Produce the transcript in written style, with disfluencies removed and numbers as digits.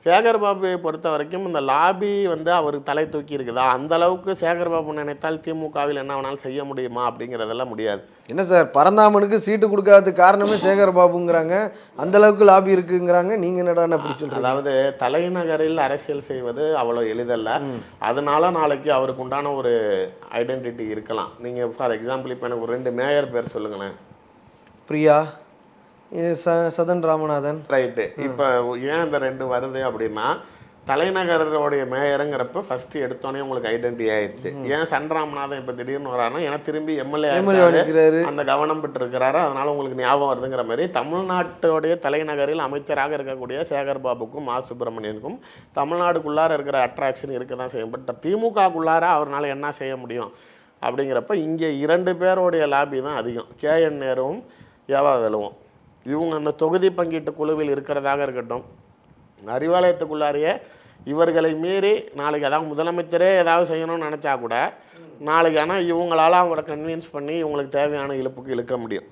சேகர் பாபுவை பொறுத்த வரைக்கும் இந்த லாபி வந்து அவருக்கு தலை தூக்கி இருக்குதா, அந்த அளவுக்கு சேகர் பாபு நினைத்தால் திமுகவில் என்ன வேணாலும் செய்ய முடியுமா அப்படிங்கிறதெல்லாம் முடியாது. என்ன சார், பரந்தாமனுக்கு சீட்டு கொடுக்காததுக்கு காரணமே சேகர் பாபுங்கிறாங்க, அந்த அளவுக்கு லாபி இருக்குங்கிறாங்க. நீங்க என்னடா அப்படி சொல்றீங்க? அதாவது தலைநகரில் அரசியல் செய்வது அவ்வளோ எளிதல்ல. அதனால நாளைக்கு அவருக்கு உண்டான ஒரு ஐடென்டிட்டி இருக்கலாம். நீங்க ஃபார் எக்ஸாம்பிள் இப்போ எனக்கு ஒரு 2 மேயர் பேர் சொல்லுங்களேன். பிரியா, சதன் ராமநாதன். ரைட்டு. இப்போ ஏன் இந்த 2 வருது அப்படின்னா, தலைநகரோடைய மேயருங்கிறப்ப ஃபர்ஸ்ட் எடுத்தோடனே உங்களுக்கு ஐடென்டிட்டி ஆயிடுச்சு. ஏன் சன் ராமநாதன் இப்போ திடீர்னு வராருன்னா, ஏன்னா திரும்பி எம்எல்ஏ அந்த கவனம் பெற்று இருக்கிறாரு, அதனால உங்களுக்கு ஞாபகம் வருதுங்கிற மாதிரி தமிழ்நாட்டுடைய தலைநகரில் அமைச்சராக இருக்கக்கூடிய சேகர் பாபுக்கும் மா சுப்பிரமணியனுக்கும் தமிழ்நாடுக்குள்ளார இருக்கிற அட்ராக்ஷன் இருக்க தான் செய்யும். பட் திமுகக்குள்ளார அவரால் என்ன செய்ய முடியும் அப்படிங்கிறப்ப இங்கே 2 பேருடைய லாபி தான் அதிகம். KN நேருவும் ஏவா வேலுவும். இவங்க அந்த தொகுதி பங்கீட்டு குழுவில் இருக்கிறதாக இருக்கட்டும், அறிவாலயத்துக்குள்ளாரையே இவர்களை மீறி நாளைக்கு அதாவது முதலமைச்சரே ஏதாவது செய்யணும்னு நினச்சா கூட நாளைக்கு ஆனால் இவங்களால அவங்கள கன்வின்ஸ் பண்ணி இவங்களுக்கு தேவையான இழுப்புக்கு இழுக்க முடியும்.